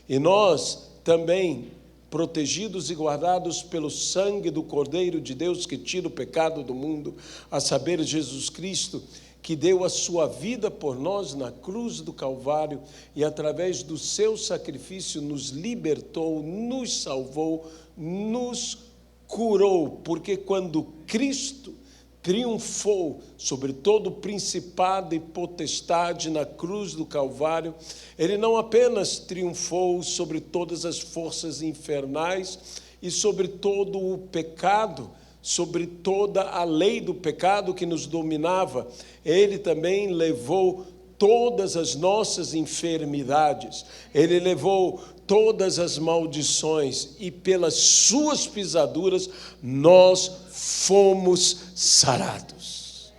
E nós também, protegidos e guardados pelo sangue do Cordeiro de Deus que tira o pecado do mundo, a saber, Jesus Cristo, que deu a sua vida por nós na cruz do Calvário e através do seu sacrifício nos libertou, nos salvou, nos curou, porque quando Cristo triunfou sobre todo principado e potestade na cruz do Calvário, ele não apenas triunfou sobre todas as forças infernais e sobre todo o pecado, sobre toda a lei do pecado que nos dominava, ele também levou todas as nossas enfermidades, ele levou todas as maldições e pelas suas pisaduras nós fomos sarados.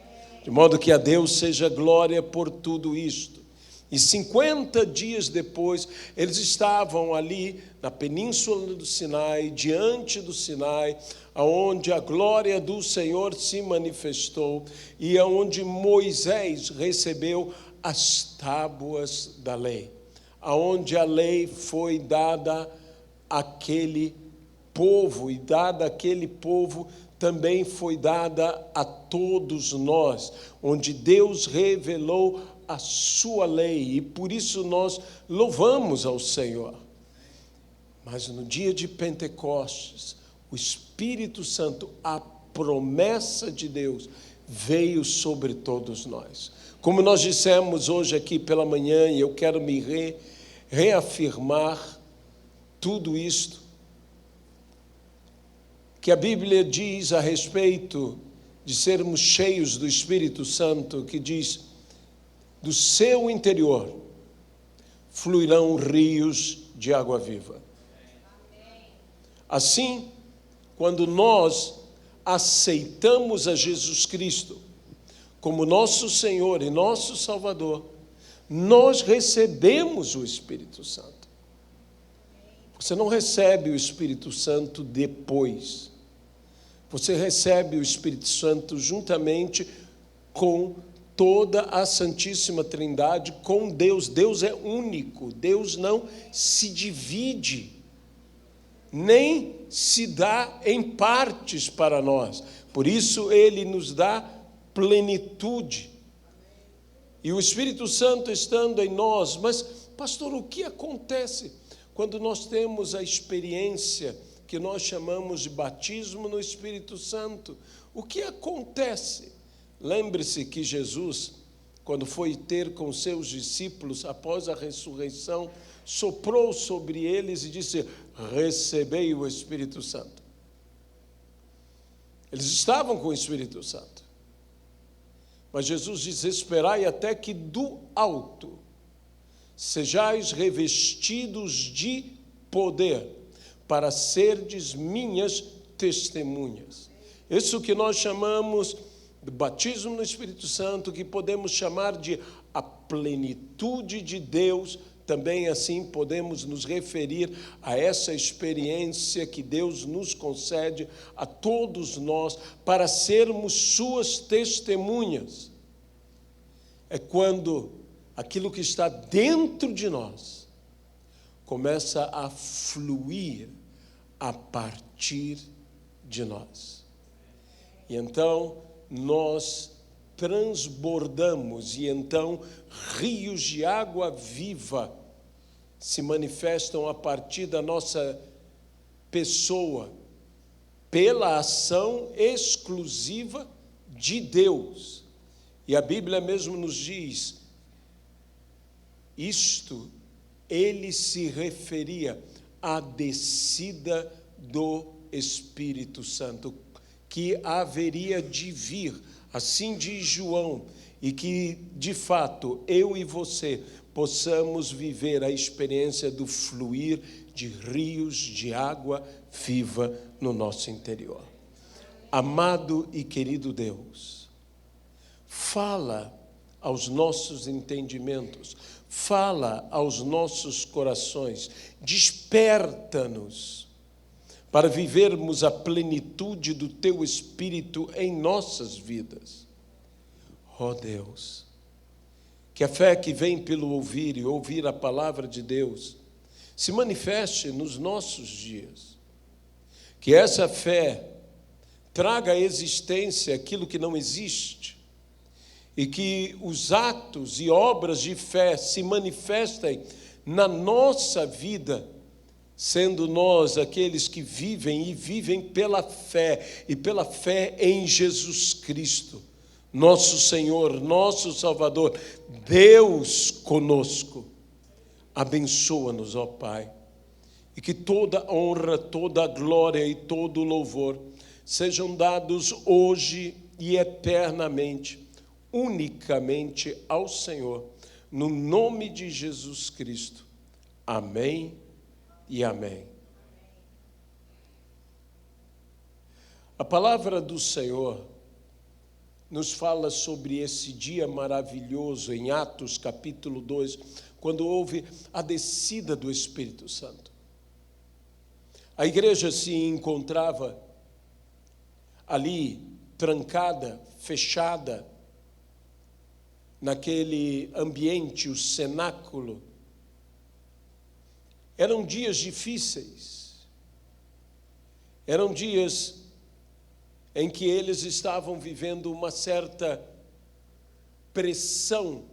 De modo que a Deus seja glória por tudo isto. E 50 dias depois, eles estavam ali na península do Sinai, diante do Sinai, aonde a glória do Senhor se manifestou e aonde Moisés recebeu as tábuas da lei, aonde a lei foi dada àquele povo, e dada àquele povo também foi dada a todos nós, onde Deus revelou a sua lei, e por isso nós louvamos ao Senhor. Mas no dia de Pentecostes, o Espírito Santo, a promessa de Deus, veio sobre todos nós. Como nós dissemos hoje aqui pela manhã, e eu quero me reafirmar tudo isto, que a Bíblia diz a respeito de sermos cheios do Espírito Santo, que diz, do seu interior fluirão rios de água viva. Assim, quando nós aceitamos a Jesus Cristo como nosso Senhor e nosso Salvador, nós recebemos o Espírito Santo. Você não recebe o Espírito Santo depois. Você recebe o Espírito Santo juntamente com toda a Santíssima Trindade, com Deus. Deus é único, Deus não se divide, nem se dá em partes para nós. Por isso, Ele nos dá plenitude. E o Espírito Santo estando em nós, mas, pastor, o que acontece quando nós temos a experiência que nós chamamos de batismo no Espírito Santo? O que acontece? Lembre-se que Jesus, quando foi ter com seus discípulos após a ressurreição, soprou sobre eles e disse: recebei o Espírito Santo. Eles estavam com o Espírito Santo. Mas Jesus diz: esperai até que do alto sejais revestidos de poder, para serdes minhas testemunhas. Isso que nós chamamos de batismo no Espírito Santo, que podemos chamar de a plenitude de Deus, também assim podemos nos referir a essa experiência que Deus nos concede a todos nós para sermos suas testemunhas. É quando aquilo que está dentro de nós começa a fluir a partir de nós. E então nós transbordamos, e então rios de água viva se manifestam a partir da nossa pessoa, pela ação exclusiva de Deus. E a Bíblia mesmo nos diz, isto ele se referia à descida do Espírito Santo, que haveria de vir, assim diz João, e que, de fato, eu e você possamos viver a experiência do fluir de rios de água viva no nosso interior. Amado e querido Deus, fala aos nossos entendimentos, fala aos nossos corações, desperta-nos para vivermos a plenitude do Teu Espírito em nossas vidas. Ó Deus, que a fé que vem pelo ouvir e ouvir a palavra de Deus se manifeste nos nossos dias. Que essa fé traga à existência aquilo que não existe, e que os atos e obras de fé se manifestem na nossa vida, sendo nós aqueles que vivem e vivem pela fé, e pela fé em Jesus Cristo, nosso Senhor, nosso Salvador, Deus conosco. Abençoa-nos, ó Pai, e que toda honra, toda glória e todo louvor sejam dados hoje e eternamente, unicamente ao Senhor, no nome de Jesus Cristo. Amém e amém. A palavra do Senhor nos fala sobre esse dia maravilhoso em Atos capítulo 2, quando houve a descida do Espírito Santo. A igreja se encontrava ali, trancada, fechada, naquele ambiente, o cenáculo. Eram dias difíceis, eram dias em que eles estavam vivendo uma certa pressão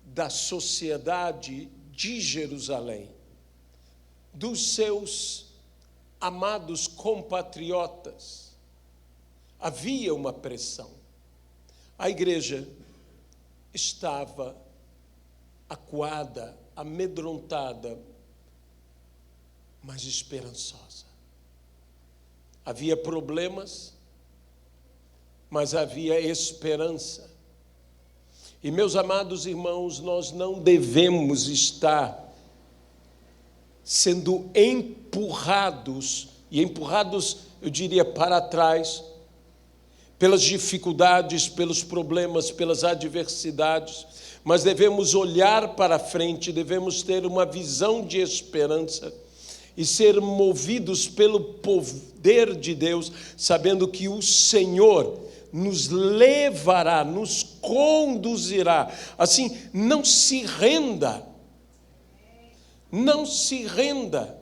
da sociedade de Jerusalém, dos seus amados compatriotas. Havia uma pressão. A igreja estava acuada, amedrontada, mas esperançosa. Havia problemas, mas havia esperança. E, meus amados irmãos, nós não devemos estar sendo empurrados, e empurrados, eu diria, para trás, pelas dificuldades, pelos problemas, pelas adversidades, mas devemos olhar para frente, devemos ter uma visão de esperança e ser movidos pelo poder de Deus, sabendo que o Senhor nos levará, nos conduzirá. Assim, não se renda, não se renda.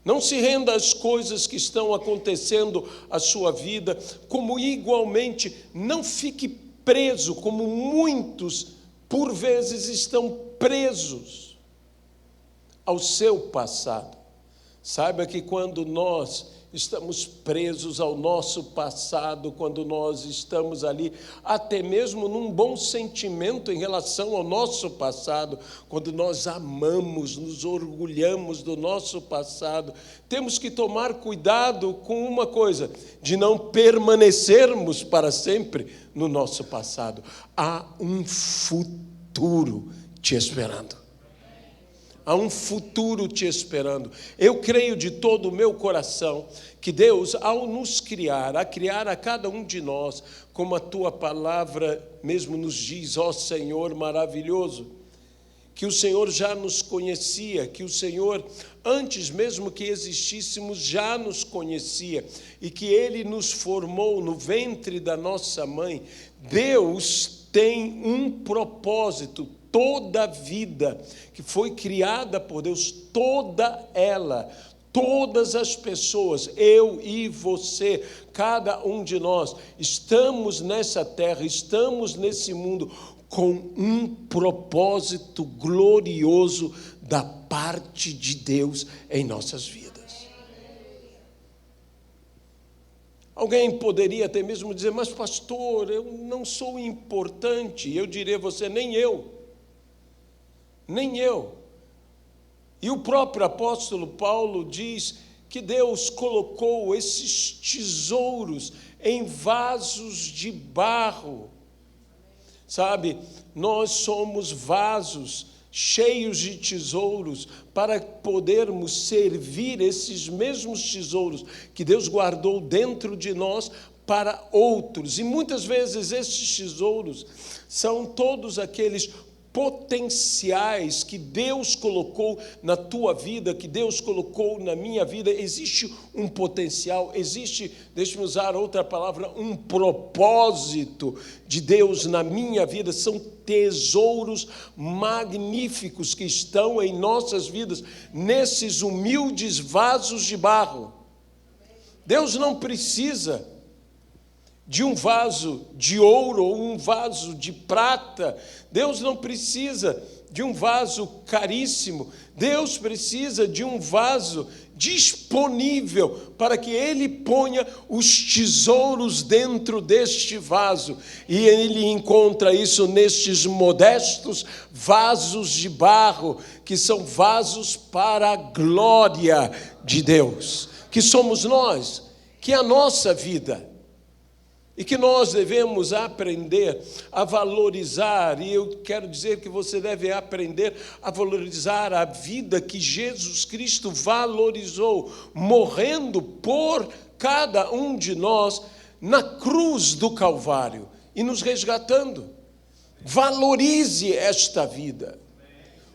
Não se renda às coisas que estão acontecendo à sua vida, como igualmente não fique preso, como muitos, por vezes, estão presos ao seu passado. Saiba que quando nós estamos presos ao nosso passado, quando nós estamos ali, até mesmo num bom sentimento em relação ao nosso passado, quando nós amamos, nos orgulhamos do nosso passado, temos que tomar cuidado com uma coisa, de não permanecermos para sempre no nosso passado. Há um futuro te esperando. Há um futuro te esperando. Eu creio de todo o meu coração que Deus, ao nos criar, a criar a cada um de nós, como a tua palavra mesmo nos diz, ó Senhor maravilhoso, que o Senhor já nos conhecia, que o Senhor, antes mesmo que existíssemos, já nos conhecia, e que Ele nos formou no ventre da nossa mãe. Deus tem um propósito. Toda a vida que foi criada por Deus, toda ela, todas as pessoas, eu e você, cada um de nós, estamos nessa terra, estamos nesse mundo com um propósito glorioso da parte de Deus em nossas vidas. Alguém poderia até mesmo dizer, mas pastor, eu não sou importante. Eu diria a você, nem eu. Nem eu. E o próprio apóstolo Paulo diz que Deus colocou esses tesouros em vasos de barro. Sabe, nós somos vasos cheios de tesouros para podermos servir esses mesmos tesouros que Deus guardou dentro de nós para outros. E muitas vezes esses tesouros são todos aqueles potenciais que Deus colocou na tua vida, que Deus colocou na minha vida. Existe um potencial, existe, deixa-me usar outra palavra, um propósito de Deus na minha vida. São tesouros magníficos que estão em nossas vidas, nesses humildes vasos de barro. Deus não precisa de um vaso de ouro ou um vaso de prata. Deus não precisa de um vaso caríssimo. Deus precisa de um vaso disponível para que Ele ponha os tesouros dentro deste vaso. E Ele encontra isso nestes modestos vasos de barro, que são vasos para a glória de Deus, que somos nós, que é a nossa vida. E que nós devemos aprender a valorizar, e eu quero dizer que você deve aprender a valorizar a vida que Jesus Cristo valorizou, morrendo por cada um de nós na cruz do Calvário e nos resgatando. Valorize esta vida.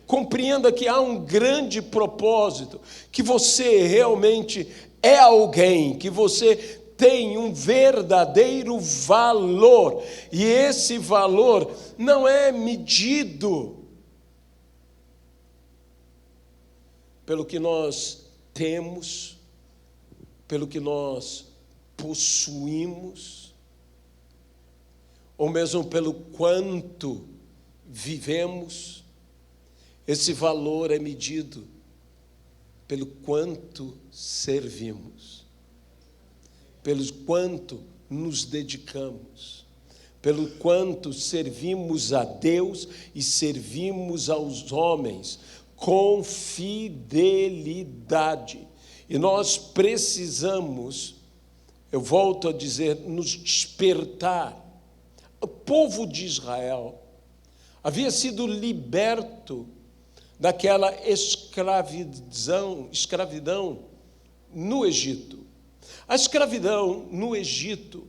Compreenda que há um grande propósito, que você realmente é alguém, que você tem um verdadeiro valor, e esse valor não é medido pelo que nós temos, pelo que nós possuímos, ou mesmo pelo quanto vivemos. Esse valor é medido pelo quanto servimos, pelo quanto nos dedicamos, pelo quanto servimos a Deus e servimos aos homens com fidelidade. E nós precisamos, eu volto a dizer, nos despertar. O povo de Israel havia sido liberto daquela escravidão no Egito. A escravidão no Egito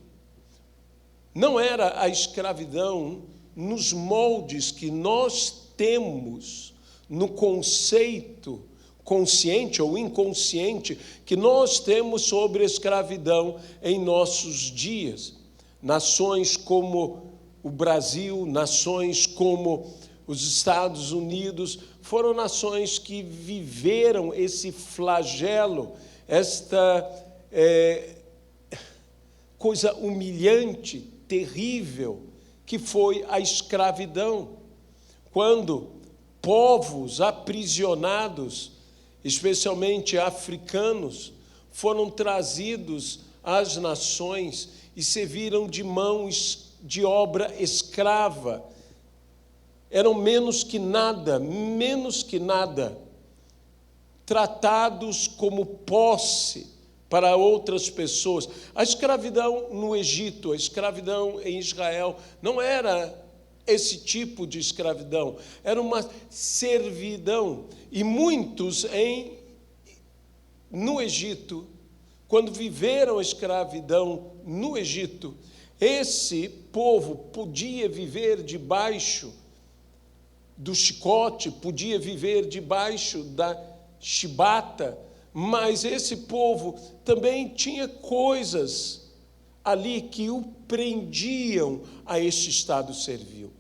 não era a escravidão nos moldes que nós temos no conceito consciente ou inconsciente que nós temos sobre a escravidão em nossos dias. Nações como o Brasil, nações como os Estados Unidos, foram nações que viveram esse flagelo, esta coisa humilhante, terrível, que foi a escravidão. Quando povos aprisionados, especialmente africanos, foram trazidos às nações e serviram de mãos de obra escrava, eram menos que nada, tratados como posse para outras pessoas. A escravidão no Egito, a escravidão em Israel, não era esse tipo de escravidão, era uma servidão. E muitos no Egito, quando viveram a escravidão no Egito, esse povo podia viver debaixo do chicote, podia viver debaixo da chibata, mas esse povo também tinha coisas ali que o prendiam a este estado servil.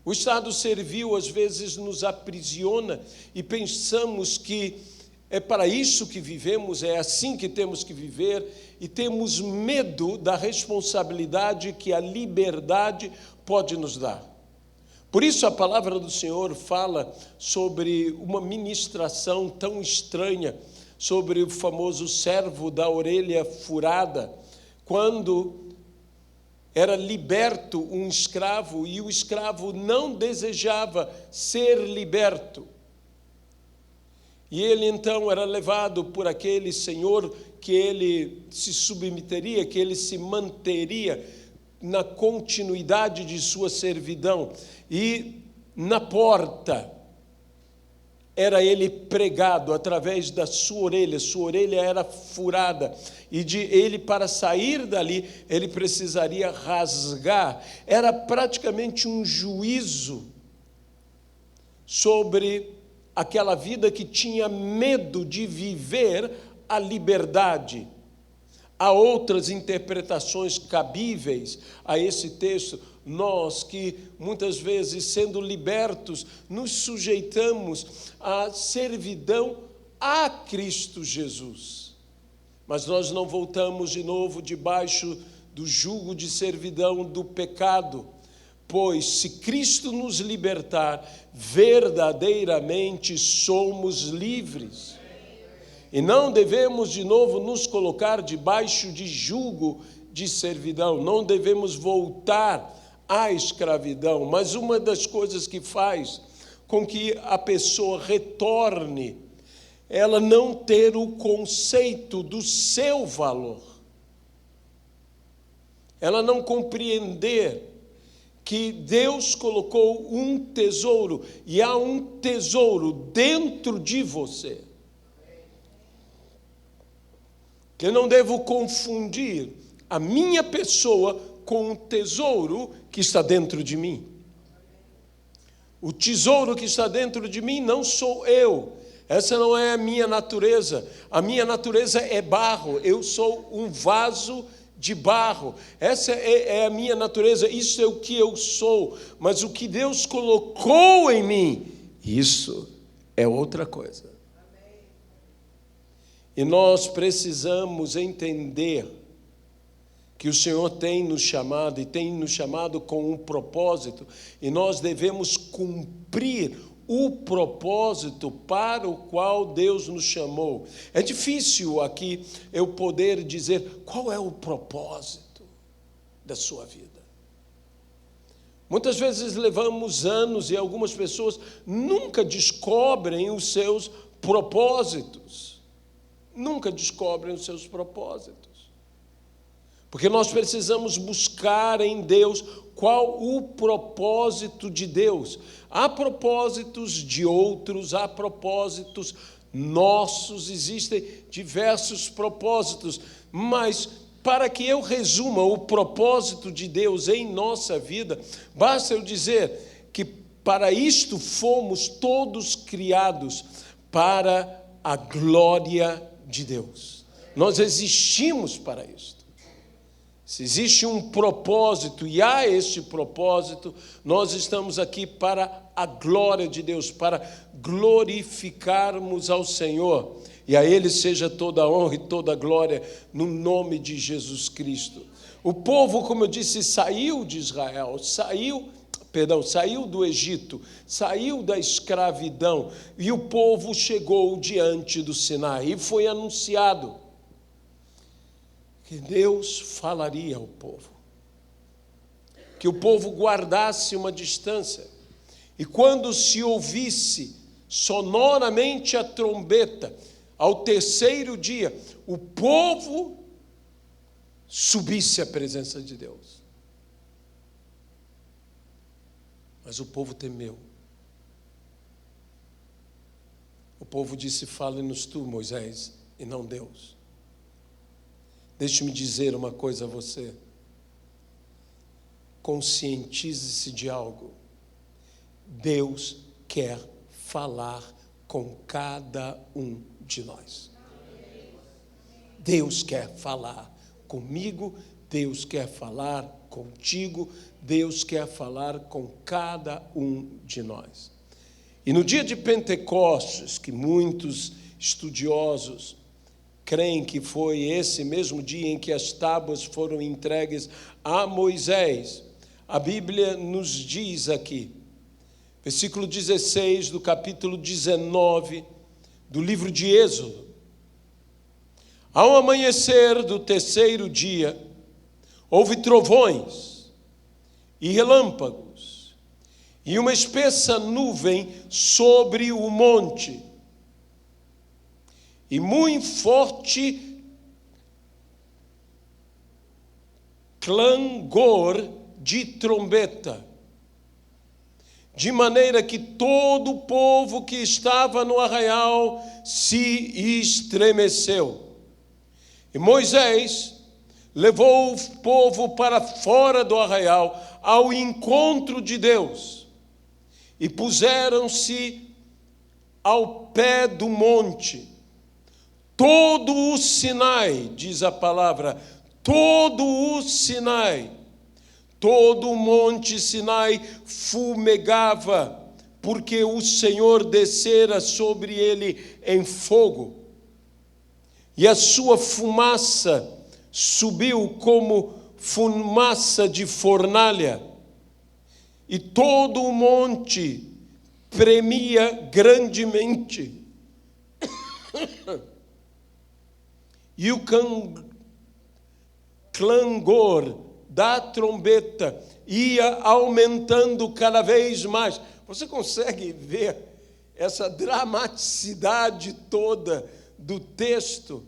O estado servil às vezes nos aprisiona e pensamos que é para isso que vivemos, é assim que temos que viver, e temos medo da responsabilidade que a liberdade pode nos dar. Por isso a palavra do Senhor fala sobre uma ministração tão estranha, sobre o famoso servo da orelha furada, quando era liberto um escravo e o escravo não desejava ser liberto. E ele então era levado por aquele senhor que ele se submeteria, que ele se manteria na continuidade de sua servidão. E na porta era ele pregado através da sua orelha era furada, e ele, para sair dali, ele precisaria rasgar. Era praticamente um juízo sobre aquela vida que tinha medo de viver a liberdade. Há outras interpretações cabíveis a esse texto. Nós que, muitas vezes, sendo libertos, nos sujeitamos à servidão a Cristo Jesus. Mas nós não voltamos de novo debaixo do jugo de servidão do pecado, pois se Cristo nos libertar, verdadeiramente somos livres. E não devemos de novo nos colocar debaixo de jugo de servidão, não devemos voltar à escravidão. Mas uma das coisas que faz com que a pessoa retorne, ela não ter o conceito do seu valor, ela não compreender que Deus colocou um tesouro, e há um tesouro dentro de você. Que eu não devo confundir a minha pessoa com o tesouro que está dentro de mim. O tesouro que está dentro de mim não sou eu. Essa não é a minha natureza. A minha natureza é barro. Eu sou um vaso de barro. Essa é a minha natureza. Isso é o que eu sou. Mas o que Deus colocou em mim, isso é outra coisa. E nós precisamos entender que o Senhor tem nos chamado, e tem nos chamado com um propósito, e nós devemos cumprir o propósito para o qual Deus nos chamou. É difícil aqui eu poder dizer qual é o propósito da sua vida. Muitas vezes levamos anos e algumas pessoas nunca descobrem os seus propósitos. Nunca descobrem os seus propósitos. Porque nós precisamos buscar em Deus qual o propósito de Deus. Há propósitos de outros, há propósitos nossos, existem diversos propósitos, mas para que eu resuma o propósito de Deus em nossa vida, basta eu dizer que para isto fomos todos criados, para a glória de Deus. Nós existimos para isto. Se existe um propósito, e há este propósito, nós estamos aqui para a glória de Deus, para glorificarmos ao Senhor, e a Ele seja toda a honra e toda a glória, no nome de Jesus Cristo. O povo, como eu disse, saiu de Israel, saiu do Egito, saiu da escravidão, e o povo chegou diante do Sinai, e foi anunciado que Deus falaria ao povo, que o povo guardasse uma distância, e quando se ouvisse sonoramente a trombeta, ao terceiro dia, o povo subisse à presença de Deus. Mas o povo temeu. O povo disse: fale-nos tu, Moisés, e não Deus. Deixe-me dizer uma coisa a você. Conscientize-se de algo. Deus quer falar com cada um de nós. Deus quer falar comigo, Deus quer falar contigo, Deus quer falar com cada um de nós. E no dia de Pentecostes, que muitos estudiosos creem que foi esse mesmo dia em que as tábuas foram entregues a Moisés, a Bíblia nos diz aqui, versículo 16 do capítulo 19 do livro de Êxodo: ao amanhecer do terceiro dia, houve trovões e relâmpagos, e uma espessa nuvem sobre o monte, e muito forte clangor de trombeta, de maneira que todo o povo que estava no arraial se estremeceu. E Moisés levou o povo para fora do arraial, ao encontro de Deus, e puseram-se ao pé do monte. Todo o Sinai, diz a palavra, todo o Sinai, todo o monte Sinai fumegava, porque o Senhor descera sobre ele em fogo, e a sua fumaça subiu como fumaça de fornalha, e todo o monte tremia grandemente. E o clangor da trombeta ia aumentando cada vez mais. Você consegue ver essa dramaticidade toda do texto?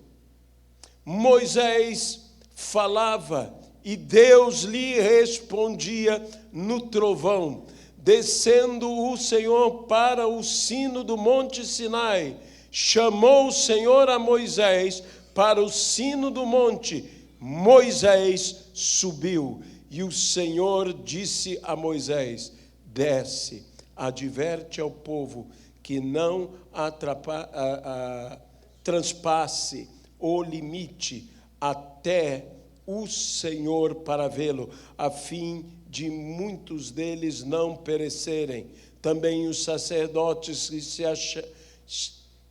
Moisés falava e Deus lhe respondia no trovão. Descendo o Senhor para o sino do monte Sinai, chamou o Senhor a Moisés para o sino do monte. Moisés subiu, e o Senhor disse a Moisés: desce, adverte ao povo que não transpasse o limite até o Senhor para vê-lo, a fim de muitos deles não perecerem. Também os sacerdotes que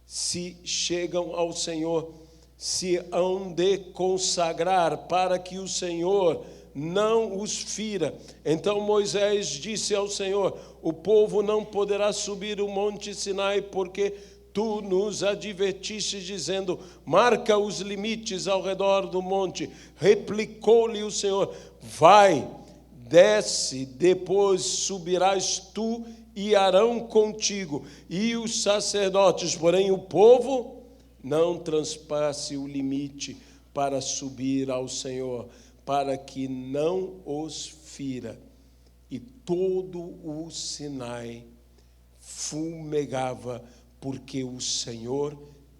se chegam ao Senhor se hão de consagrar, para que o Senhor não os fira. Então Moisés disse ao Senhor: o povo não poderá subir o monte Sinai, porque tu nos advertiste, dizendo: marca os limites ao redor do monte. Replicou-lhe o Senhor: vai, desce, depois subirás tu e Arão contigo, e os sacerdotes, porém o povo não transpasse o limite para subir ao Senhor, para que não os fira. E todo o Sinai fumegava, porque o Senhor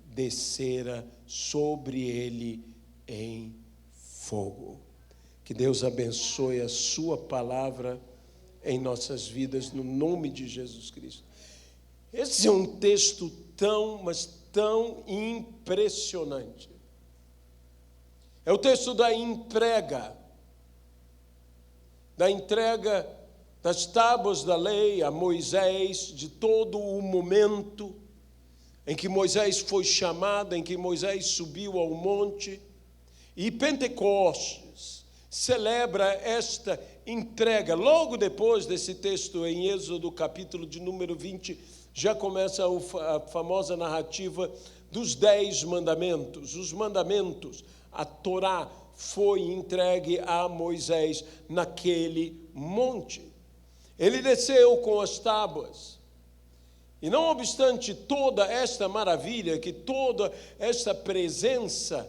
descera sobre ele em fogo. Que Deus abençoe a sua palavra em nossas vidas, no nome de Jesus Cristo. Esse é um texto tão impressionante. É o texto da entrega das tábuas da lei a Moisés, de todo o momento em que Moisés foi chamado, em que Moisés subiu ao monte. E Pentecostes celebra esta entrega. Logo depois desse texto, em Êxodo, capítulo de número 20, já começa a famosa narrativa dos 10 mandamentos. Os mandamentos, a Torá, foi entregue a Moisés naquele monte. Ele desceu com as tábuas. E não obstante toda esta maravilha, que toda esta presença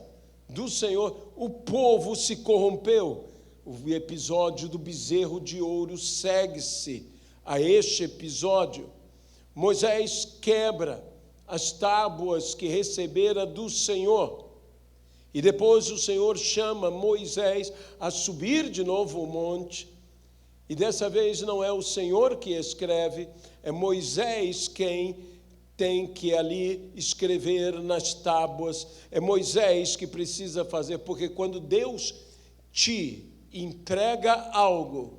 do Senhor, o povo se corrompeu. O episódio do bezerro de ouro segue-se a este episódio. Moisés quebra as tábuas que recebera do Senhor. E depois o Senhor chama Moisés a subir de novo o monte. E dessa vez não é o Senhor que escreve, é Moisés quem tem que ali escrever nas tábuas. É Moisés que precisa fazer, porque quando Deus te entrega algo,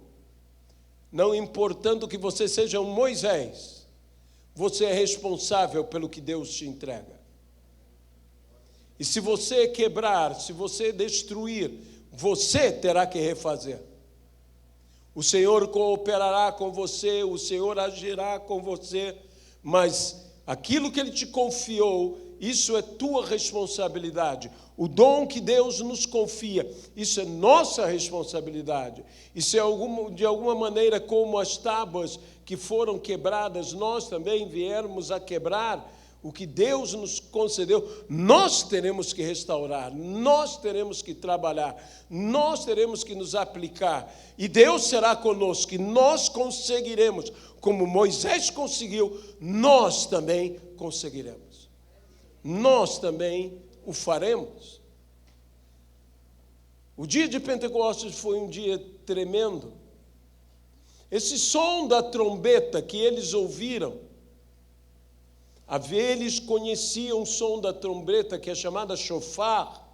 não importando que você seja um Moisés, você é responsável pelo que Deus te entrega. E se você quebrar, se você destruir, você terá que refazer. O Senhor cooperará com você, o Senhor agirá com você, mas aquilo que Ele te confiou, isso é tua responsabilidade. O dom que Deus nos confia, isso é nossa responsabilidade. E se de alguma maneira, como as tábuas que foram quebradas, nós também viermos a quebrar o que Deus nos concedeu, nós teremos que restaurar, nós teremos que trabalhar, nós teremos que nos aplicar, e Deus será conosco, e nós conseguiremos, como Moisés conseguiu, nós também conseguiremos. Nós também o faremos. O dia de Pentecostes foi um dia tremendo. Esse som da trombeta que eles ouviram, eles conheciam o som da trombeta, que é chamada shofar,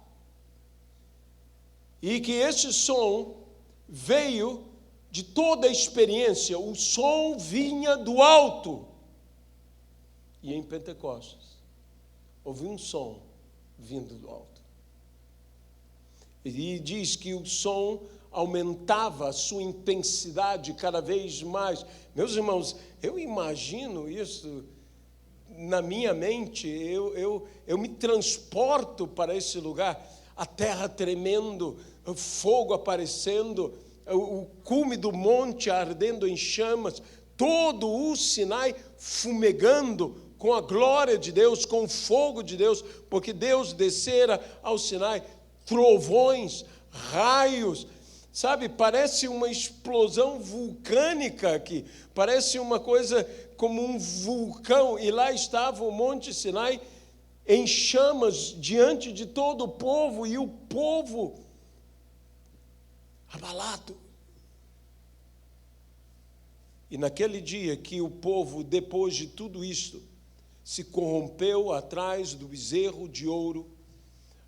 e que esse som veio de toda a experiência, o som vinha do alto. E em Pentecostes, houve um som vindo do alto. E diz que o som aumentava a sua intensidade cada vez mais. Meus irmãos, eu imagino isso na minha mente, eu me transporto para esse lugar, a terra tremendo, o fogo aparecendo, o cume do monte ardendo em chamas, todo o Sinai fumegando com a glória de Deus, com o fogo de Deus, porque Deus descera ao Sinai, trovões, raios, sabe, parece uma explosão vulcânica aqui, parece uma coisa como um vulcão, e lá estava o Monte Sinai em chamas diante de todo o povo, e o povo abalado. E naquele dia que o povo, depois de tudo isto, se corrompeu atrás do bezerro de ouro,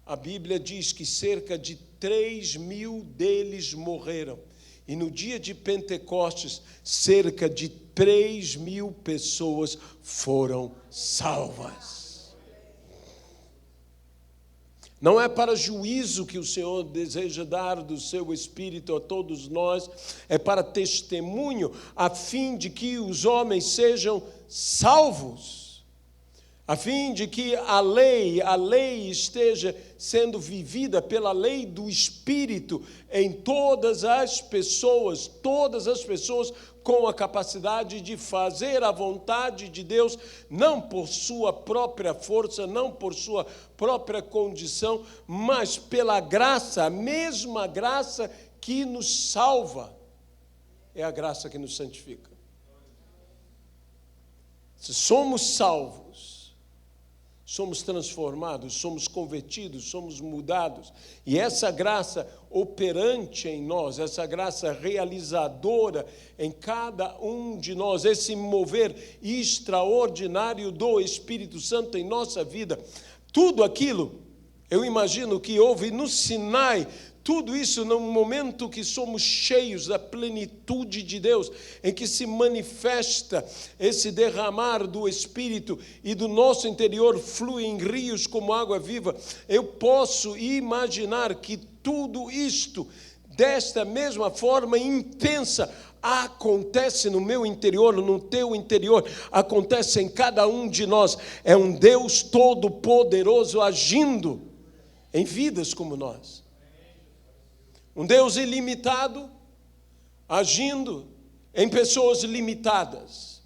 a Bíblia diz que cerca de 3.000 deles morreram. E no dia de Pentecostes, cerca de 3.000 pessoas foram salvas. Não é para juízo que o Senhor deseja dar do seu Espírito a todos nós, é para testemunho, a fim de que os homens sejam salvos. A fim de que a lei esteja sendo vivida pela lei do Espírito em todas as pessoas com a capacidade de fazer a vontade de Deus, não por sua própria força, não por sua própria condição, mas pela graça, a mesma graça que nos salva, é a graça que nos santifica. Se somos salvos, somos transformados, somos convertidos, somos mudados. E essa graça operante em nós, essa graça realizadora em cada um de nós, esse mover extraordinário do Espírito Santo em nossa vida, tudo aquilo, eu imagino que houve no Sinai, tudo isso no momento que somos cheios da plenitude de Deus, em que se manifesta esse derramar do Espírito e do nosso interior flui em rios como água viva, eu posso imaginar que tudo isto, desta mesma forma intensa, acontece no meu interior, no teu interior, acontece em cada um de nós. É um Deus todo-poderoso agindo em vidas como nós. Um Deus ilimitado, agindo em pessoas limitadas.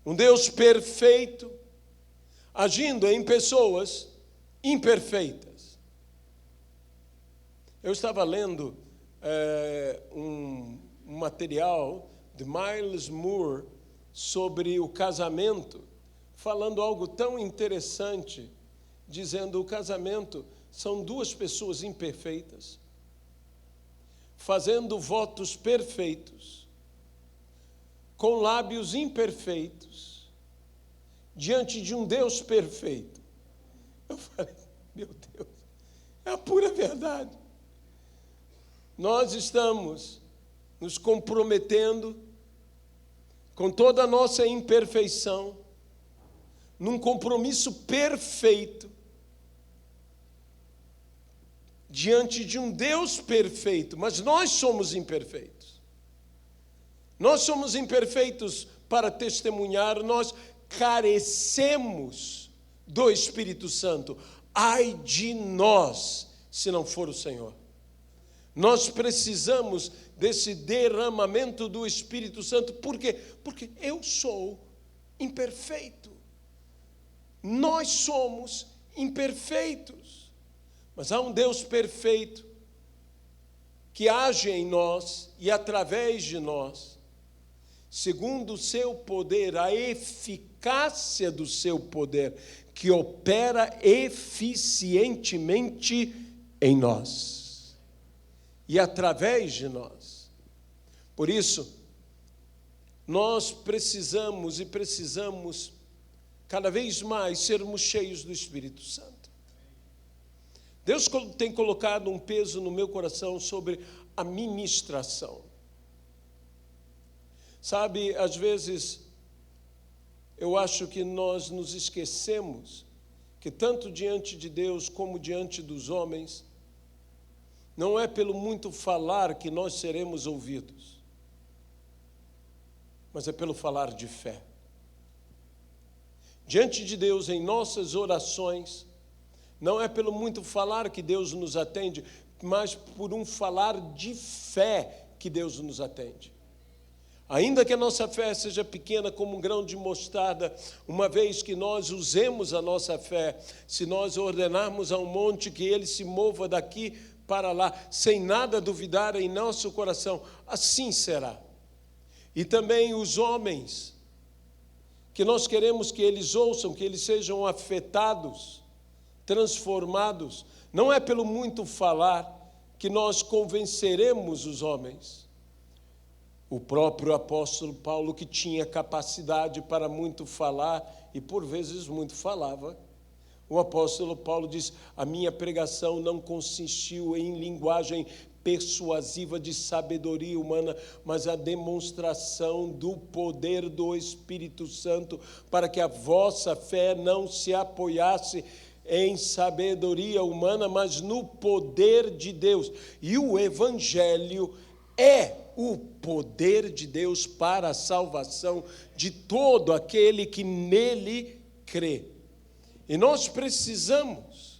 Um Deus perfeito, agindo em pessoas imperfeitas. Eu estava lendo um material de Miles Moore sobre o casamento, falando algo tão interessante, dizendo o casamento são duas pessoas imperfeitas, fazendo votos perfeitos, com lábios imperfeitos, diante de um Deus perfeito. Eu falei, meu Deus, é a pura verdade. Nós estamos nos comprometendo com toda a nossa imperfeição, num compromisso perfeito, diante de um Deus perfeito, mas nós somos imperfeitos. Nós somos imperfeitos para testemunhar, nós carecemos do Espírito Santo. Ai de nós, se não for o Senhor. Nós precisamos desse derramamento do Espírito Santo. Por quê? Porque eu sou imperfeito. Nós somos imperfeitos. Mas há um Deus perfeito que age em nós e através de nós, segundo o seu poder, a eficácia do seu poder, que opera eficientemente em nós e através de nós. Por isso, nós precisamos cada vez mais sermos cheios do Espírito Santo. Deus tem colocado um peso no meu coração sobre a ministração. Sabe, às vezes, eu acho que nós nos esquecemos que tanto diante de Deus como diante dos homens, não é pelo muito falar que nós seremos ouvidos, mas é pelo falar de fé. Diante de Deus, em nossas orações, não é pelo muito falar que Deus nos atende, mas por um falar de fé que Deus nos atende. Ainda que a nossa fé seja pequena como um grão de mostarda, uma vez que nós usemos a nossa fé, se nós ordenarmos a um monte que ele se mova daqui para lá, sem nada duvidar em nosso coração, assim será. E também os homens, que nós queremos que eles ouçam, que eles sejam afetados, transformados, não é pelo muito falar que nós convenceremos os homens. O próprio apóstolo Paulo, que tinha capacidade para muito falar, e por vezes muito falava, o apóstolo Paulo diz: a minha pregação não consistiu em linguagem persuasiva de sabedoria humana, mas a demonstração do poder do Espírito Santo, para que a vossa fé não se apoiasse em sabedoria humana, mas no poder de Deus. E o Evangelho é o poder de Deus para a salvação de todo aquele que nele crê. E nós precisamos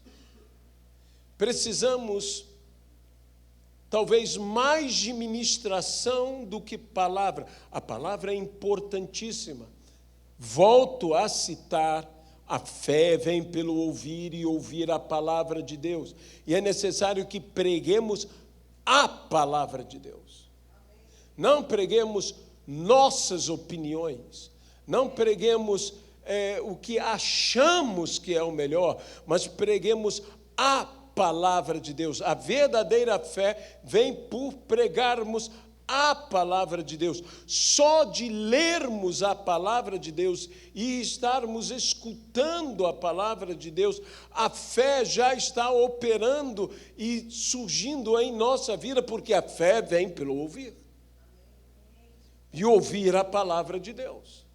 talvez mais de ministração do que palavra. A palavra é importantíssima. Volto a citar: a fé vem pelo ouvir e ouvir a palavra de Deus. E é necessário que preguemos a palavra de Deus. Não preguemos nossas opiniões, não preguemos o que achamos que é o melhor, mas preguemos a palavra de Deus. A verdadeira fé vem por pregarmos a palavra de Deus. Só de lermos a palavra de Deus e estarmos escutando a palavra de Deus, a fé já está operando e surgindo em nossa vida, porque a fé vem pelo ouvir. E ouvir a palavra de Deus.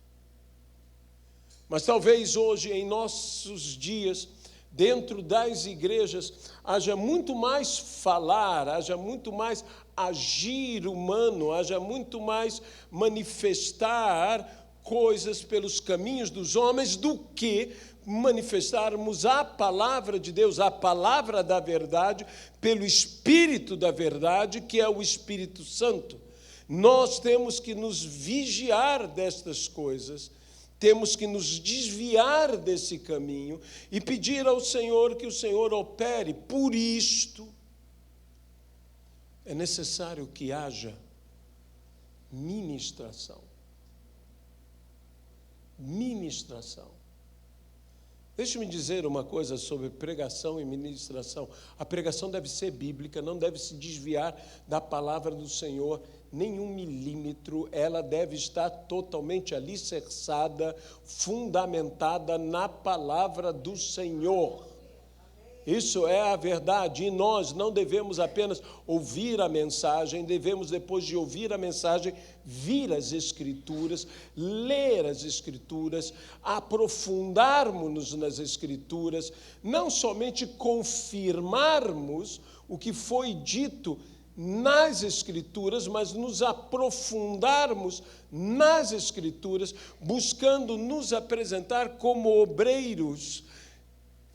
Mas talvez hoje, em nossos dias, dentro das igrejas, haja muito mais falar, haja muito mais agir humano, haja muito mais manifestar coisas pelos caminhos dos homens do que manifestarmos a palavra de Deus, a palavra da verdade, pelo Espírito da verdade, que é o Espírito Santo. Nós temos que nos vigiar destas coisas, temos que nos desviar desse caminho e pedir ao Senhor que o Senhor opere. Por isto, é necessário que haja ministração. Ministração. Deixe-me dizer uma coisa sobre pregação e ministração. A pregação deve ser bíblica, não deve se desviar da palavra do Senhor nem 1 milímetro. Ela deve estar totalmente alicerçada, fundamentada na palavra do Senhor. Isso é a verdade, e nós não devemos apenas ouvir a mensagem, devemos, depois de ouvir a mensagem, vir às Escrituras, ler as Escrituras, aprofundarmos-nos nas Escrituras, não somente confirmarmos o que foi dito nas Escrituras, mas nos aprofundarmos nas Escrituras, buscando nos apresentar como obreiros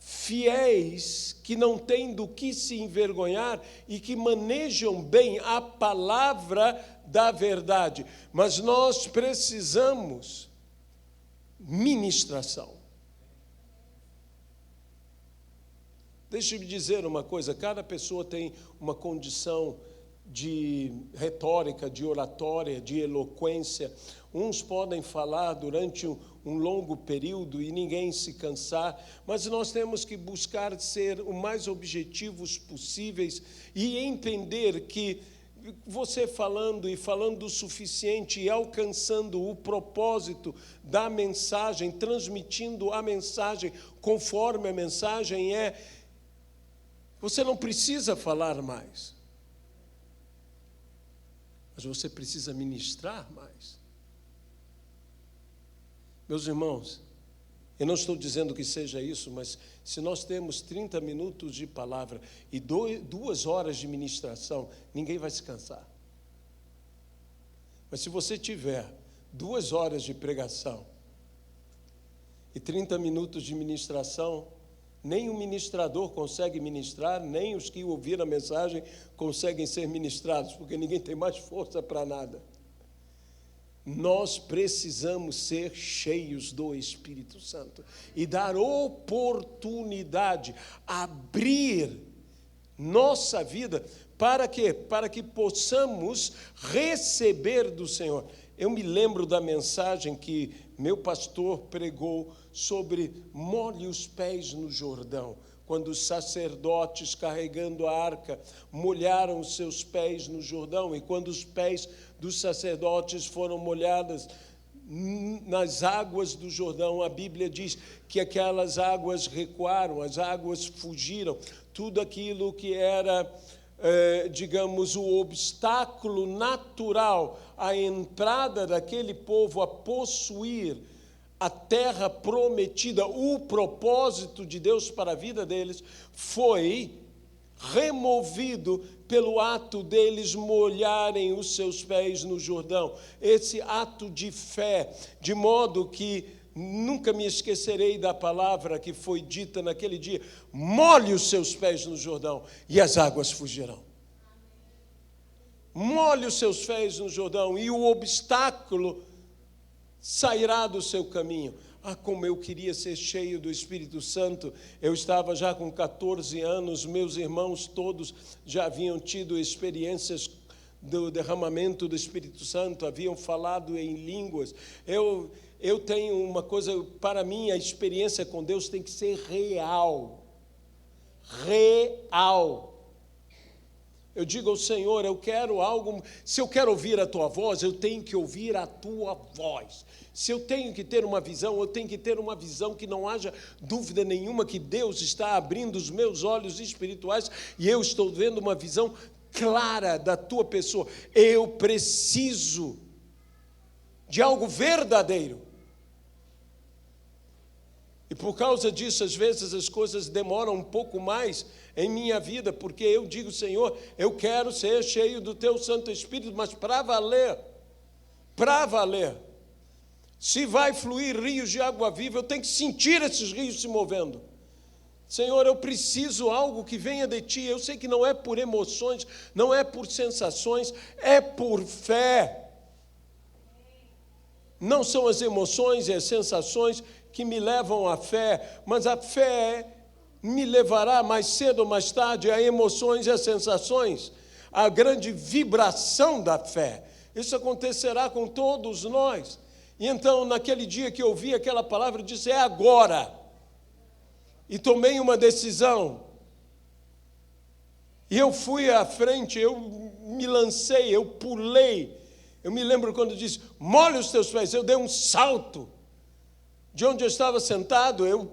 fiéis, que não têm do que se envergonhar e que manejam bem a palavra da verdade. Mas nós precisamos ministração. Deixe-me dizer uma coisa, cada pessoa tem uma condição de retórica, de oratória, de eloquência. Uns podem falar durante um longo período e ninguém se cansar, mas nós temos que buscar ser o mais objetivos possíveis e entender que você falando e falando o suficiente e alcançando o propósito da mensagem, transmitindo a mensagem conforme a mensagem você não precisa falar mais. Mas você precisa ministrar mais. Meus irmãos, eu não estou dizendo que seja isso, mas se nós temos 30 minutos de palavra e 2 horas de ministração, ninguém vai se cansar. Mas se você tiver 2 horas de pregação e 30 minutos de ministração, nem o ministrador consegue ministrar, nem os que ouviram a mensagem conseguem ser ministrados, porque ninguém tem mais força para nada. Nós precisamos ser cheios do Espírito Santo e dar oportunidade, abrir nossa vida, para quê? Para que possamos receber do Senhor. Eu me lembro da mensagem que meu pastor pregou sobre molhe os pés no Jordão, quando os sacerdotes carregando a arca molharam os seus pés no Jordão, e quando os pés dos sacerdotes foram molhados nas águas do Jordão, a Bíblia diz que aquelas águas recuaram, as águas fugiram, tudo aquilo que era, digamos, o obstáculo natural à entrada daquele povo a possuir a terra prometida, o propósito de Deus para a vida deles, foi removido pelo ato deles molharem os seus pés no Jordão. Esse ato de fé, de modo que nunca me esquecerei da palavra que foi dita naquele dia: molhe os seus pés no Jordão e as águas fugirão. Molhe os seus pés no Jordão e o obstáculo sairá do seu caminho. Como eu queria ser cheio do Espírito Santo. Eu estava já com 14 anos, meus irmãos todos já haviam tido experiências do derramamento do Espírito Santo, haviam falado em línguas. Eu tenho uma coisa, para mim a experiência com Deus tem que ser real. Real. Eu digo ao Senhor, eu quero algo, se eu quero ouvir a tua voz, eu tenho que ouvir a tua voz. Se eu tenho que ter uma visão, eu tenho que ter uma visão que não haja dúvida nenhuma que Deus está abrindo os meus olhos espirituais e eu estou vendo uma visão clara da tua pessoa. Eu preciso de algo verdadeiro. E por causa disso, às vezes as coisas demoram um pouco mais em minha vida, porque eu digo: Senhor, eu quero ser cheio do Teu Santo Espírito, mas para valer, se vai fluir rios de água viva, eu tenho que sentir esses rios se movendo. Senhor, eu preciso algo que venha de Ti. Eu sei que não é por emoções, não é por sensações, é por fé. Não são as emoções e as sensações que me levam à fé, mas a fé me levará mais cedo ou mais tarde a emoções e a sensações, a grande vibração da fé. Isso acontecerá com todos nós. E então, naquele dia que eu ouvi aquela palavra, eu disse: é agora. E tomei uma decisão. E eu fui à frente, eu me lancei, eu pulei. Eu me lembro quando disse: molhe os teus pés. Eu dei um salto. De onde eu estava sentado, eu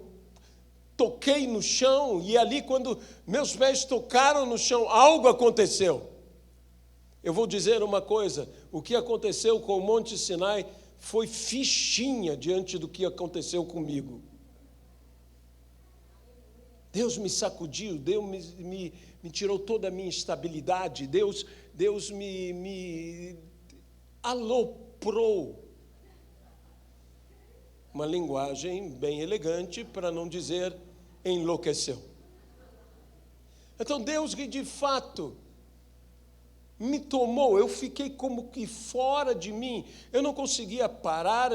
toquei no chão, e ali, quando meus pés tocaram no chão, algo aconteceu. Eu vou dizer uma coisa: o que aconteceu com o Monte Sinai foi fichinha diante do que aconteceu comigo. Deus me sacudiu, Deus me tirou toda a minha estabilidade, Deus me aloprou. Uma linguagem bem elegante, para não dizer enlouqueceu. Então, Deus que de fato me tomou, eu fiquei como que fora de mim, eu não conseguia parar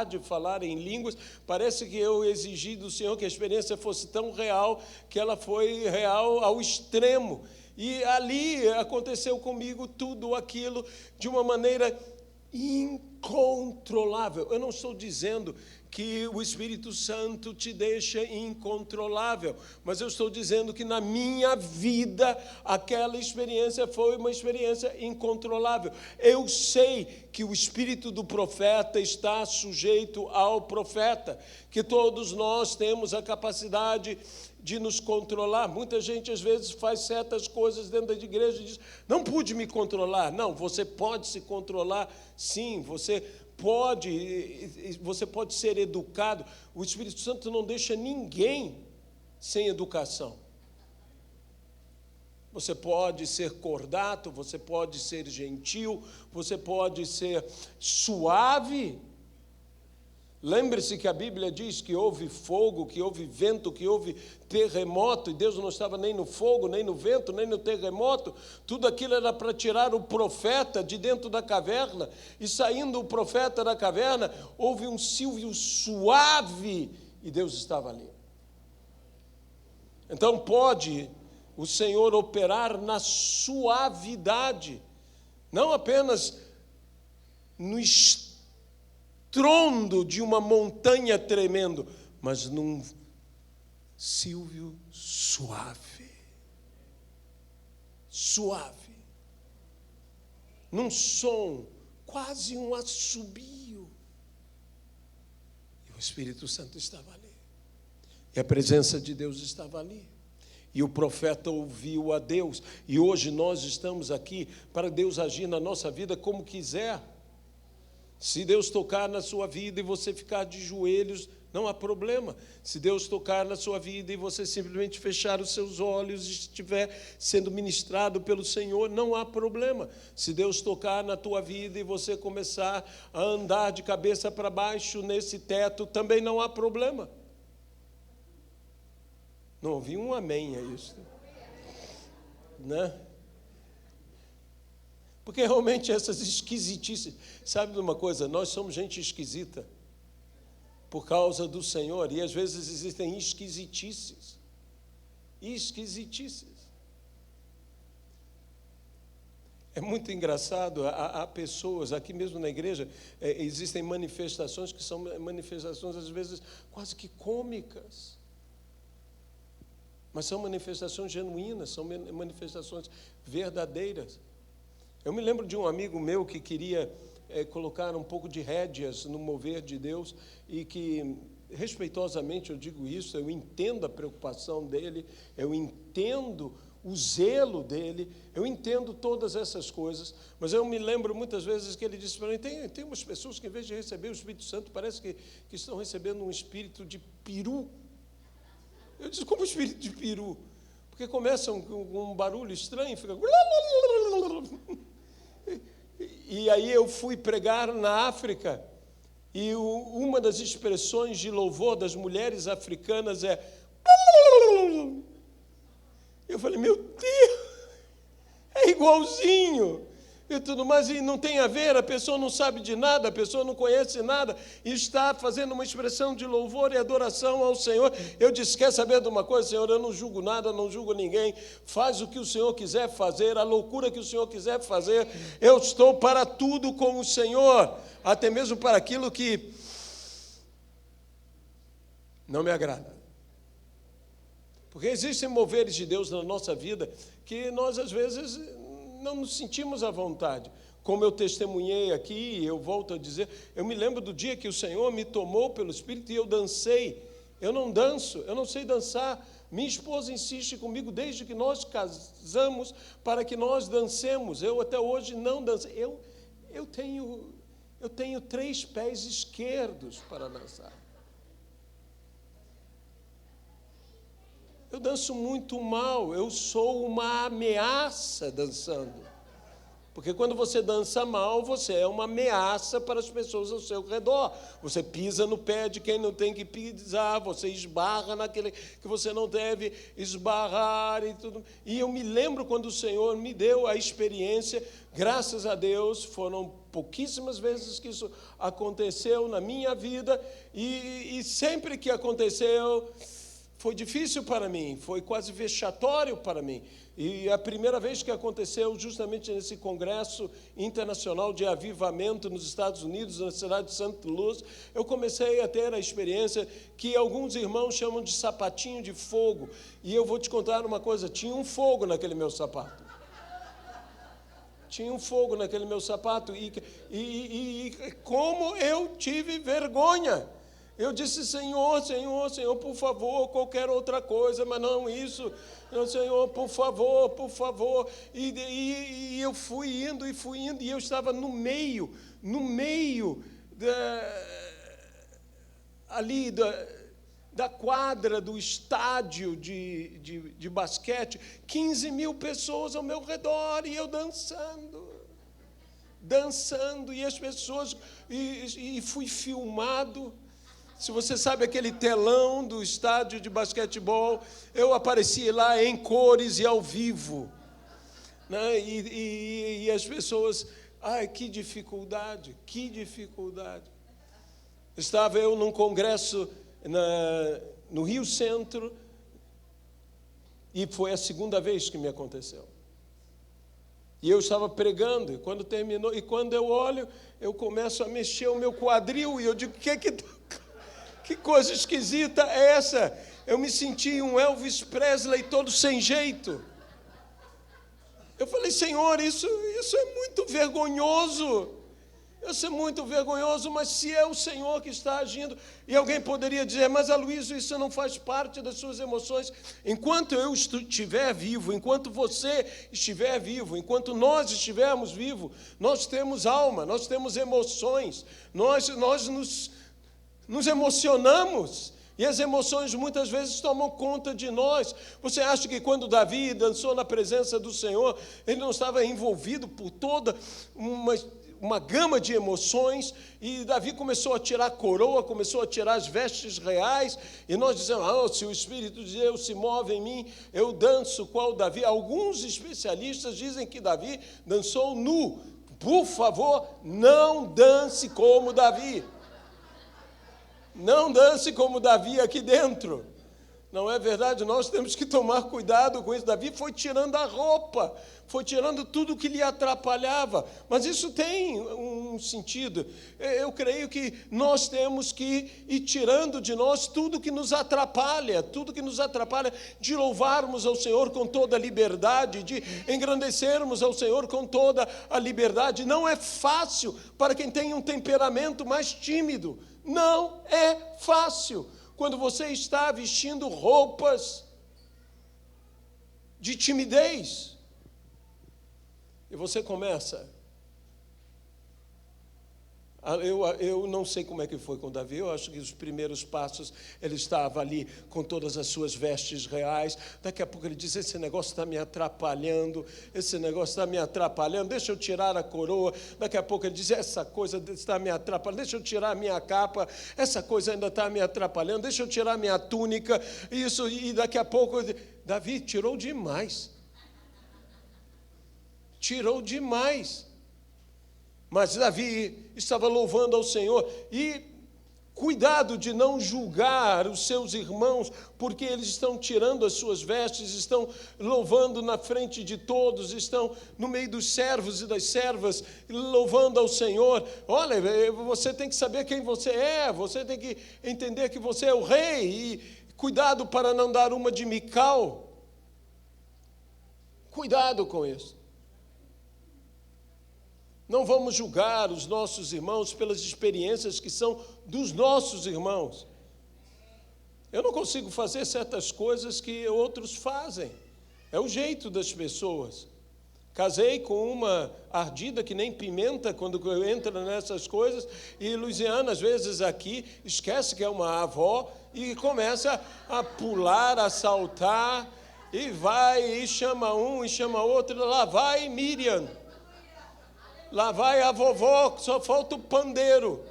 de falar em línguas, parece que eu exigi do Senhor que a experiência fosse tão real, que ela foi real ao extremo, e ali aconteceu comigo tudo aquilo de uma maneira incontrolável. Eu não estou dizendo que o Espírito Santo te deixa incontrolável, mas eu estou dizendo que na minha vida aquela experiência foi uma experiência incontrolável. Eu sei que o espírito do profeta está sujeito ao profeta, que todos nós temos a capacidade de nos controlar. Muita gente às vezes faz certas coisas dentro da igreja e diz: não pude me controlar. Não, você pode se controlar, sim, você pode ser educado. O Espírito Santo não deixa ninguém sem educação. Você pode ser cordato, você pode ser gentil, você pode ser suave. Lembre-se que a Bíblia diz que houve fogo, que houve vento, que houve terremoto, e Deus não estava nem no fogo, nem no vento, nem no terremoto. Tudo aquilo era para tirar o profeta de dentro da caverna, e saindo o profeta da caverna, houve um silvio suave, e Deus estava ali. Então pode o Senhor operar na suavidade, não apenas no estrondo de uma montanha tremendo, mas num silvio suave, num som, quase um assobio. E o Espírito Santo estava ali, e a presença de Deus estava ali, e o profeta ouviu a Deus, e hoje nós estamos aqui para Deus agir na nossa vida como quiser. Se Deus tocar na sua vida e você ficar de joelhos, não há problema. Se Deus tocar na sua vida e você simplesmente fechar os seus olhos e estiver sendo ministrado pelo Senhor, não há problema. Se Deus tocar na tua vida e você começar a andar de cabeça para baixo nesse teto, também não há problema. Não ouvi um amém a isso, né? Porque realmente essas esquisitices, sabe de uma coisa? Nós somos gente esquisita por causa do Senhor, e às vezes existem esquisitices. É muito engraçado, há pessoas, aqui mesmo na igreja, existem manifestações que são manifestações às vezes quase que cômicas, mas são manifestações genuínas, são manifestações verdadeiras. Eu me lembro de um amigo meu que queria colocar um pouco de rédeas no mover de Deus, e que, respeitosamente eu digo isso, eu entendo a preocupação dele, eu entendo o zelo dele, eu entendo todas essas coisas, mas eu me lembro muitas vezes que ele disse para mim: tem umas pessoas que, em vez de receber o Espírito Santo, parece que estão recebendo um espírito de peru. Eu disse: como espírito de peru? Porque começam com um barulho estranho, fica... E aí eu fui pregar na África, e uma das expressões de louvor das mulheres africanas é... Eu falei: meu Deus, é igualzinho. E tudo mais, e não tem a ver, a pessoa não sabe de nada, a pessoa não conhece nada, e está fazendo uma expressão de louvor e adoração ao Senhor. Eu disse: quer saber de uma coisa, Senhor? Eu não julgo nada, não julgo ninguém, faz o que o Senhor quiser fazer, a loucura que o Senhor quiser fazer, eu estou para tudo com o Senhor, até mesmo para aquilo que não me agrada. Porque existem moveres de Deus na nossa vida que nós, às vezes, não nos sentimos à vontade. Como eu testemunhei aqui, eu volto a dizer, eu me lembro do dia que o Senhor me tomou pelo Espírito e eu dancei. Eu não danço, eu não sei dançar. Minha esposa insiste comigo desde que nós casamos para que nós dancemos. Eu até hoje não danço. Eu tenho 3 pés esquerdos para dançar. Eu danço muito mal, eu sou uma ameaça dançando. Porque quando você dança mal, você é uma ameaça para as pessoas ao seu redor. Você pisa no pé de quem não tem que pisar, você esbarra naquele que você não deve esbarrar e tudo. E eu me lembro quando o Senhor me deu a experiência, graças a Deus, foram pouquíssimas vezes que isso aconteceu na minha vida, e sempre que aconteceu, foi difícil para mim, foi quase vexatório para mim. E a primeira vez que aconteceu, justamente nesse congresso internacional de avivamento nos Estados Unidos, na cidade de St. Louis, eu comecei a ter a experiência que alguns irmãos chamam de sapatinho de fogo. E eu vou te contar uma coisa, tinha um fogo naquele meu sapato. Tinha um fogo naquele meu sapato. E como eu tive vergonha. Eu disse, Senhor, por favor, qualquer outra coisa, mas não isso. Não, Senhor, por favor. E eu fui indo, e eu estava no meio ali da quadra do estádio de basquete, 15 mil pessoas ao meu redor, e eu dançando, e as pessoas, e fui filmado. Se você sabe aquele telão do estádio de basquetebol, eu apareci lá em cores e ao vivo, né? E as pessoas, que dificuldade. Estava eu num congresso no Rio Centro, e foi a segunda vez que me aconteceu. E eu estava pregando, e quando terminou, e quando eu olho, eu começo a mexer o meu quadril, e eu digo, que coisa esquisita é essa? Eu me senti um Elvis Presley todo sem jeito. Eu falei, Senhor, isso é muito vergonhoso. Isso é muito vergonhoso, mas se é o Senhor que está agindo, e alguém poderia dizer, mas Aloysio, isso não faz parte das suas emoções. Enquanto eu estiver vivo, enquanto você estiver vivo, enquanto nós estivermos vivos, nós temos alma, nós temos emoções, nós nos emocionamos, e as emoções muitas vezes tomam conta de nós. Você acha que quando Davi dançou na presença do Senhor, ele não estava envolvido por toda uma gama de emoções, e Davi começou a tirar a coroa, começou a tirar as vestes reais, e nós dizemos, se o Espírito de Deus se move em mim, eu danço qual Davi. Alguns especialistas dizem que Davi dançou nu. Por favor, não dance como Davi. Não dance como Davi aqui dentro. Não é verdade? Nós temos que tomar cuidado com isso. Davi foi tirando a roupa, foi tirando tudo que lhe atrapalhava. Mas isso tem um sentido. Eu creio que nós temos que ir tirando de nós tudo que nos atrapalha de louvarmos ao Senhor com toda a liberdade, de engrandecermos ao Senhor com toda a liberdade. Não é fácil para quem tem um temperamento mais tímido. Não é fácil. Quando você está vestindo roupas de timidez, e você começa... Eu não sei como é que foi com Davi, eu acho que os primeiros passos ele estava ali com todas as suas vestes reais. Daqui a pouco ele diz, esse negócio está me atrapalhando, deixa eu tirar a coroa. Daqui a pouco ele diz, essa coisa está me atrapalhando, deixa eu tirar a minha capa, essa coisa ainda está me atrapalhando, deixa eu tirar a minha túnica, e daqui a pouco, Davi tirou demais. Mas Davi estava louvando ao Senhor, e cuidado de não julgar os seus irmãos, porque eles estão tirando as suas vestes, estão louvando na frente de todos, estão no meio dos servos e das servas, louvando ao Senhor. Olha, você tem que saber quem você é, você tem que entender que você é o rei, e cuidado para não dar uma de Mical. Cuidado com isso. Não vamos julgar os nossos irmãos pelas experiências que são dos nossos irmãos. Eu não consigo fazer certas coisas que outros fazem. É o jeito das pessoas. Casei com uma ardida que nem pimenta quando entra nessas coisas, e Luciana, às vezes aqui, esquece que é uma avó e começa a pular, a saltar, e vai, e chama um, e chama outro, lá vai Miriam. Lá vai a vovó, só falta o pandeiro.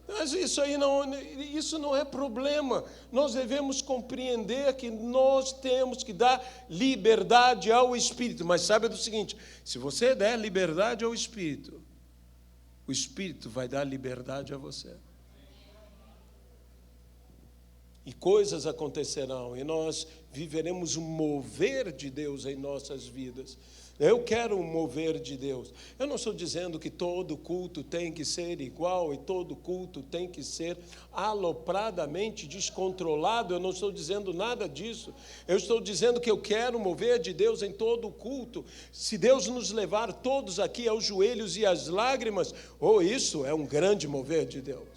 Mas isso não é problema. Nós devemos compreender que nós temos que dar liberdade ao Espírito. Mas saiba do seguinte, se você der liberdade ao Espírito, o Espírito vai dar liberdade a você. E coisas acontecerão, e nós viveremos um mover de Deus em nossas vidas. Eu quero um mover de Deus. Eu não estou dizendo que todo culto tem que ser igual e todo culto tem que ser alopradamente descontrolado. Eu não estou dizendo nada disso. Eu estou dizendo que eu quero o mover de Deus em todo culto. Se Deus nos levar todos aqui aos joelhos e às lágrimas, isso é um grande mover de Deus.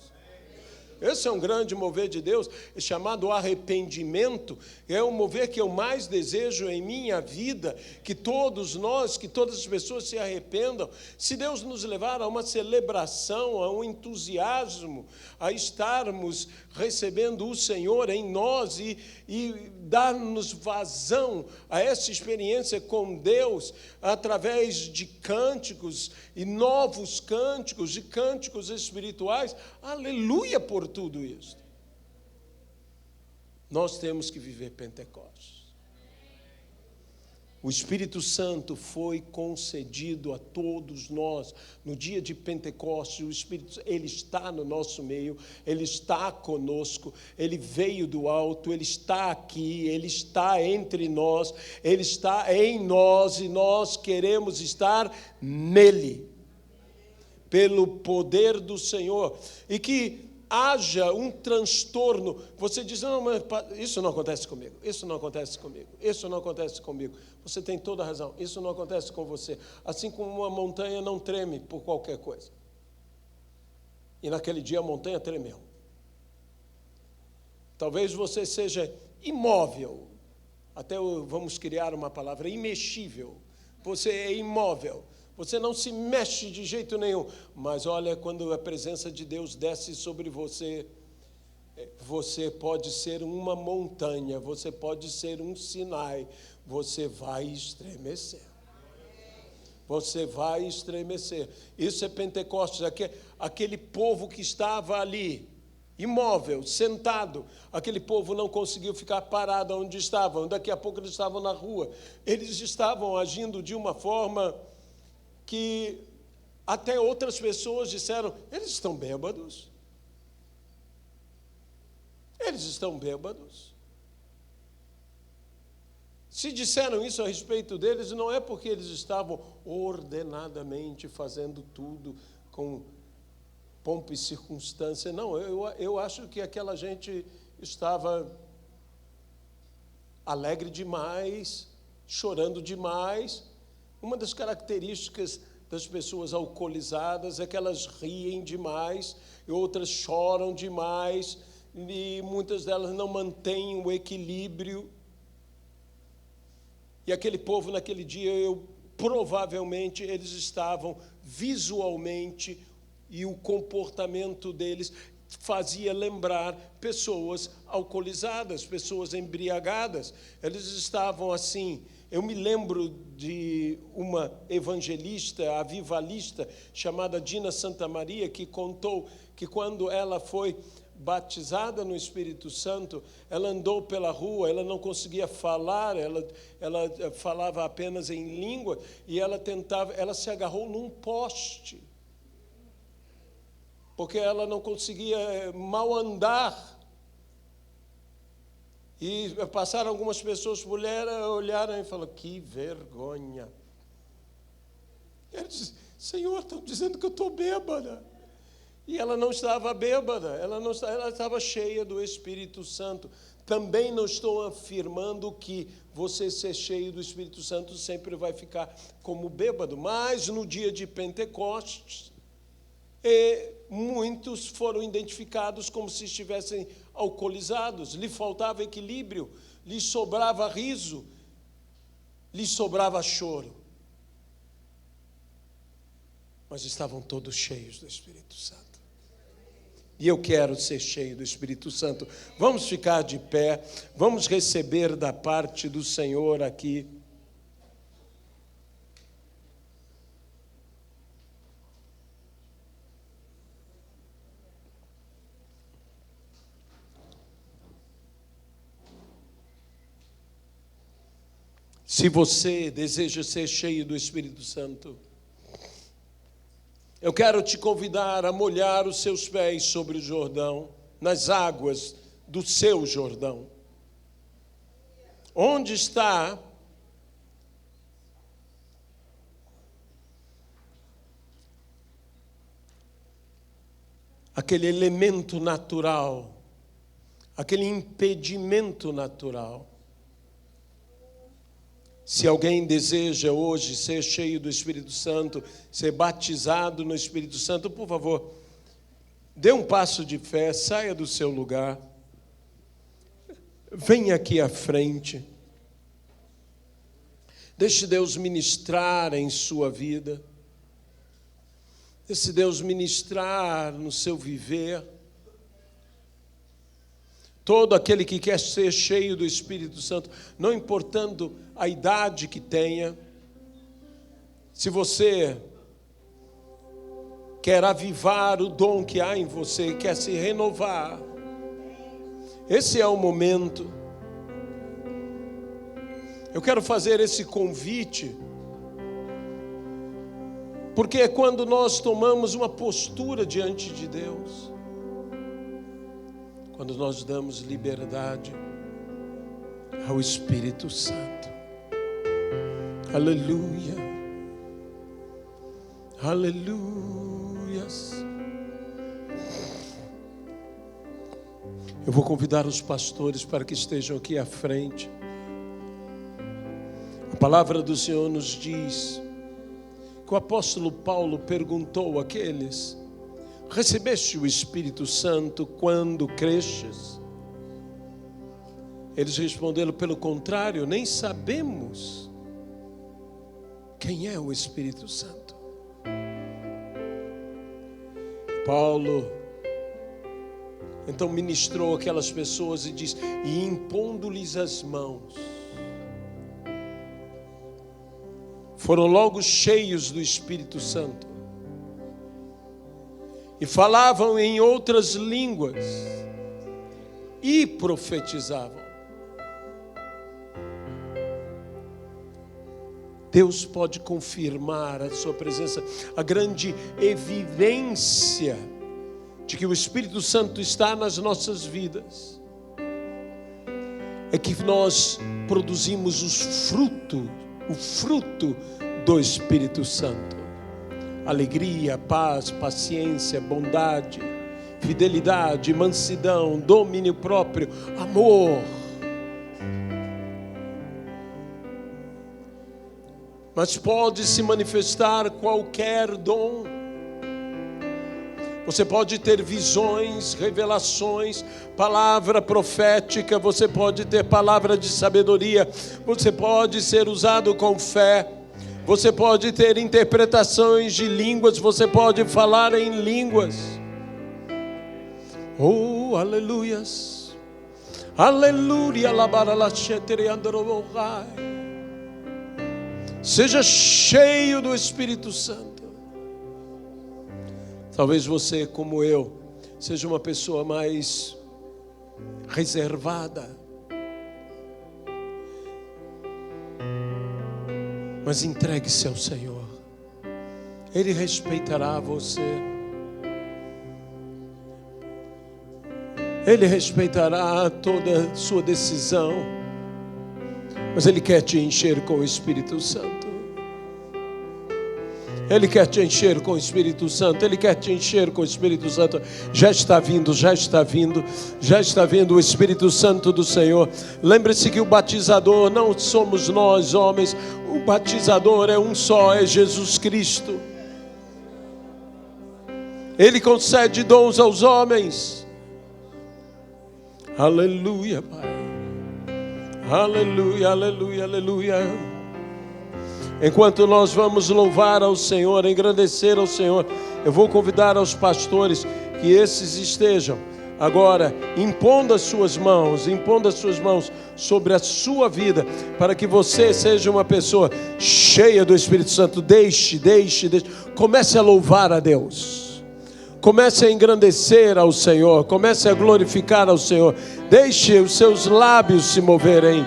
Esse é um grande mover de Deus, chamado arrependimento. É o mover que eu mais desejo em minha vida, que todos nós, que todas as pessoas se arrependam. Se Deus nos levar a uma celebração, a um entusiasmo, a estarmos recebendo o Senhor em nós e dar-nos vazão a essa experiência com Deus, através de cânticos e novos cânticos, de cânticos espirituais, aleluia por tudo isso. Nós temos que viver Pentecostes. O Espírito Santo foi concedido a todos nós. No dia de Pentecostes, o Espírito, ele está no nosso meio, ele está conosco, ele veio do alto, ele está aqui, ele está entre nós, ele está em nós e nós queremos estar nele, pelo poder do Senhor. E que haja um transtorno. Você diz, não, mas isso não acontece comigo, isso não acontece comigo, isso não acontece comigo. Você tem toda a razão, isso não acontece com você. Assim como uma montanha não treme por qualquer coisa. E naquele dia a montanha tremeu. Talvez você seja imóvel, até vamos criar uma palavra, imexível. Você é imóvel. Você não se mexe de jeito nenhum. Mas olha, quando a presença de Deus desce sobre você, você pode ser uma montanha, você pode ser um Sinai, você vai estremecer. Você vai estremecer. Isso é Pentecostes, aquele povo que estava ali, imóvel, sentado. Aquele povo não conseguiu ficar parado onde estavam. Daqui a pouco eles estavam na rua. Eles estavam agindo de uma forma que até outras pessoas disseram, eles estão bêbados. Eles estão bêbados. Se disseram isso a respeito deles, não é porque eles estavam ordenadamente fazendo tudo com pompa e circunstância. Não, eu acho que aquela gente estava alegre demais, chorando demais. Uma das características das pessoas alcoolizadas é que elas riem demais, e outras choram demais, e muitas delas não mantêm o equilíbrio. E aquele povo, naquele dia, provavelmente, eles estavam visualmente, e o comportamento deles fazia lembrar pessoas alcoolizadas, pessoas embriagadas. Eles estavam assim. Eu me lembro de uma evangelista, avivalista, chamada Dina Santa Maria, que contou que quando ela foi batizada no Espírito Santo, ela andou pela rua, ela não conseguia falar, ela falava apenas em língua, e ela se agarrou num poste, porque ela não conseguia mal andar. E passaram algumas pessoas por ela, olharam e falaram, que vergonha. Ela disse, Senhor, estão dizendo que eu estou bêbada. E ela não estava bêbada, ela estava cheia do Espírito Santo. Também não estou afirmando que você ser cheio do Espírito Santo sempre vai ficar como bêbado, mas no dia de Pentecostes, muitos foram identificados como se estivessem alcoolizados, lhe faltava equilíbrio, lhe sobrava riso, lhe sobrava choro. Mas estavam todos cheios do Espírito Santo. E eu quero ser cheio do Espírito Santo. Vamos ficar de pé, vamos receber da parte do Senhor aqui. Se você deseja ser cheio do Espírito Santo, eu quero te convidar a molhar os seus pés sobre o Jordão, nas águas do seu Jordão. Onde está aquele elemento natural, aquele impedimento natural? Se alguém deseja hoje ser cheio do Espírito Santo, ser batizado no Espírito Santo, por favor, dê um passo de fé, saia do seu lugar, venha aqui à frente, deixe Deus ministrar em sua vida, deixe Deus ministrar no seu viver. Todo aquele que quer ser cheio do Espírito Santo, não importando a idade que tenha, se você quer avivar o dom que há em você, quer se renovar, esse é o momento. Eu quero fazer esse convite, porque é quando nós tomamos uma postura diante de Deus, quando nós damos liberdade ao Espírito Santo. Aleluia, aleluias. Eu vou convidar os pastores para que estejam aqui à frente. A palavra do Senhor nos diz que o apóstolo Paulo perguntou àqueles: recebeste o Espírito Santo quando cresces? Eles responderam: pelo contrário, nem sabemos quem é o Espírito Santo. Paulo então ministrou aquelas pessoas e diz: e impondo-lhes as mãos, foram logo cheios do Espírito Santo e falavam em outras línguas e profetizavam. Deus pode confirmar a sua presença. A grande evidência de que o Espírito Santo está nas nossas vidas é que nós produzimos o fruto do Espírito Santo: alegria, paz, paciência, bondade, fidelidade, mansidão, domínio próprio, amor. Mas pode se manifestar qualquer dom. Você pode ter visões, revelações, palavra profética, você pode ter palavra de sabedoria, você pode ser usado com fé, você pode ter interpretações de línguas, você pode falar em línguas. Oh, aleluias, aleluia, seja cheio do Espírito Santo. Talvez você, como eu, seja uma pessoa mais reservada, mas entregue-se ao Senhor. Ele respeitará você. Ele respeitará toda a sua decisão, mas Ele quer te encher com o Espírito Santo. Ele quer te encher com o Espírito Santo. Ele quer te encher com o Espírito Santo. Já está vindo, já está vindo, já está vindo o Espírito Santo do Senhor. Lembre-se que o batizador não somos nós, homens. O batizador é um só, é Jesus Cristo. Ele concede dons aos homens. Aleluia, Pai. Aleluia, aleluia, aleluia. Enquanto nós vamos louvar ao Senhor, engrandecer ao Senhor, eu vou convidar aos pastores que esses estejam agora impondo as suas mãos sobre a sua vida, para que você seja uma pessoa cheia do Espírito Santo. Deixe. Comece a louvar a Deus. Comece a engrandecer ao Senhor. Comece a glorificar ao Senhor. Deixe os seus lábios se moverem.